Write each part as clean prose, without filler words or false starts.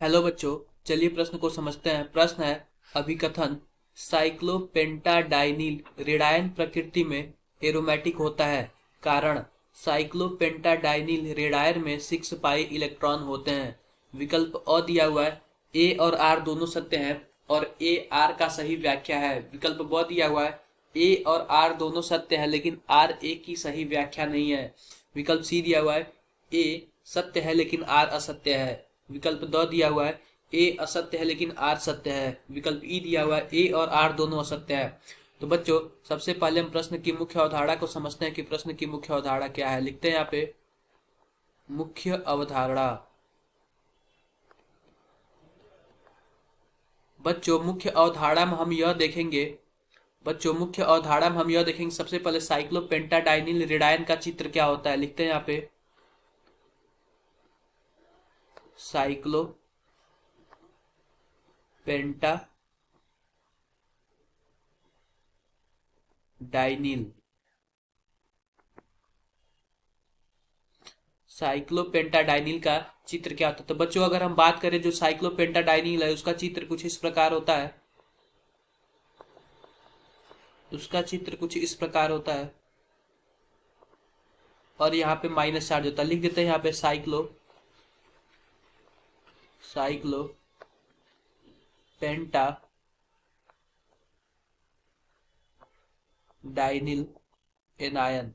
Hello बच्चों, चलिए प्रश्न को समझते हैं। प्रश्न है अभिकथन साइक्लोपेंटाडाइनिल रेडायन प्रकृति में एरोमेटिक होता है। कारण साइक्लोपेंटाडाइनिल रेडायन में 6 पाई इलेक्ट्रॉन होते हैं। विकल्प अ दिया हुआ है, ए और आर दोनों सत्य हैं और ए आर का सही व्याख्या है। विकल्प ब दिया हुआ है, ए और आर दोनों सत्य है लेकिन आर ए की सही व्याख्या नहीं है। विकल्प सी दिया हुआ है, ए सत्य है लेकिन आर असत्य है। विकल्प द दिया हुआ है, ए असत्य है लेकिन आर सत्य है। विकल्प ई दिया हुआ है, ए और आर दोनों असत्य है। तो बच्चों, सबसे पहले हम प्रश्न की मुख्य अवधारणा को समझते हैं कि प्रश्न की मुख्य अवधारणा क्या है। लिखते हैं यहाँ पे मुख्य अवधारणा। बच्चों, मुख्य अवधारणा में हम यह देखेंगे सबसे पहले साइक्लोपेंटाडाइनिल रेडायन का चित्र क्या होता है। लिखते हैं यहाँ पे साइक्लोपेंटाडाइनिल का चित्र क्या होता है। तो बच्चों, अगर हम बात करें जो साइक्लोपेंटाडाइनिल है उसका चित्र कुछ इस प्रकार होता है। और यहाँ पे माइनस चार्ज होता है। लिख देते हैं यहाँ पे साइक्लोपेंटाडाइनिल एनायन।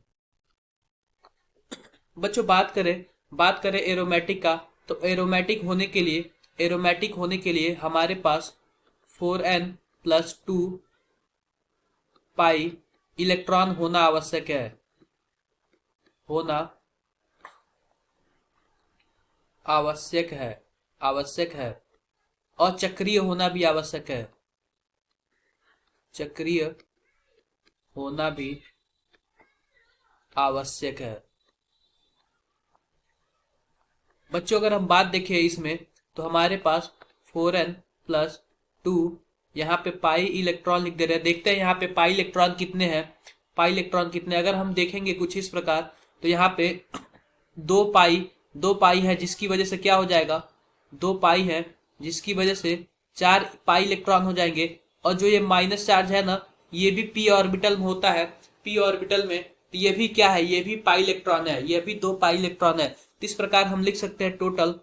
बच्चों, बात करें एरोमेटिक का, तो एरोमेटिक होने के लिए हमारे पास 4n+2 पाई इलेक्ट्रॉन होना आवश्यक है और चक्रीय होना भी आवश्यक है। बच्चों, अगर हम बात देखें इसमें, तो हमारे पास 4n+2 यहाँ पे पाई इलेक्ट्रॉन लिख दे रहे हैं। देखते हैं यहाँ पे पाई इलेक्ट्रॉन कितने हैं। अगर हम देखेंगे कुछ इस प्रकार, तो यहाँ पे 2 पाई है, जिसकी वजह से क्या हो जाएगा, 2 पाई है जिसकी वजह से 4 पाई इलेक्ट्रॉन हो जाएंगे। और जो ये माइनस चार्ज है ना, ये भी पी ऑर्बिटल में होता है। पी ऑर्बिटल में ये भी क्या है, ये भी पाई इलेक्ट्रॉन है, ये भी 2 पाई इलेक्ट्रॉन है। तो इस प्रकार हम लिख सकते हैं टोटल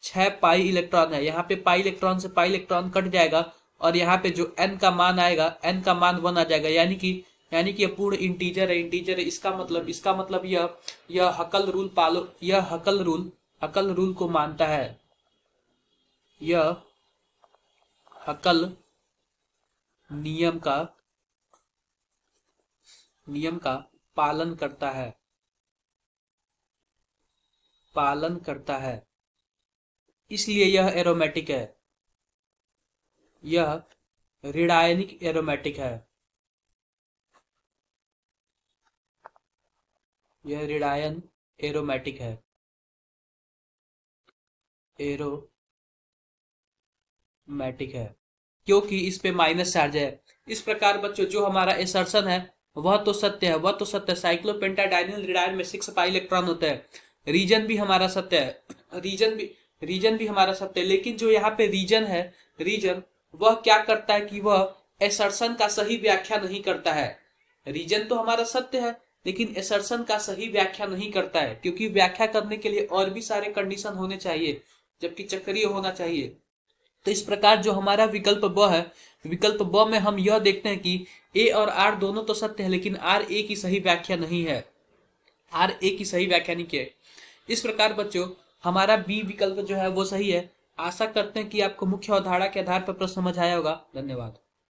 6 पाई इलेक्ट्रॉन है। यहाँ पे पाई इलेक्ट्रॉन से पाई इलेक्ट्रॉन कट जाएगा और यहाँ पे जो n का मान आएगा, n का मान 1 आ जाएगा। यानी कि यह पूर्ण इंटीजर है। इसका मतलब यह हकल रूल को मानता है। यह हकल नियम का पालन करता है, इसलिए यह एरोमेटिक है। यह रेडायनिक एरोमेटिक है। यह रेडायन एरोमेटिक है। क्योंकि इस पे माइनस चार्ज है। इस प्रकार बच्चों, जो हमारा एसर्शन है वह तो सत्य है। साइक्लोपेंटाडाइनिल रेडायन में 6 पाई इलेक्ट्रॉन होते हैं। रीजन भी हमारा सत्य है। लेकिन जो यहाँ पे रीजन वह क्या करता है कि वह एसर्शन का सही व्याख्या नहीं करता है। रीजन तो हमारा सत्य है लेकिन एसर्शन का सही व्याख्या नहीं करता है, क्योंकि व्याख्या करने के लिए और भी सारे कंडीशन होने चाहिए, जबकि चक्रीय होना चाहिए। तो इस प्रकार जो हमारा विकल्प ब में हम यह देखते हैं कि ए और आर दोनों तो सत्य है लेकिन आर ए की सही व्याख्या नहीं है। इस प्रकार बच्चों, हमारा बी विकल्प जो है वो सही है। आशा करते हैं कि आपको मुख्य अवधारणा के आधार पर प्रश्न समझ आया होगा। धन्यवाद।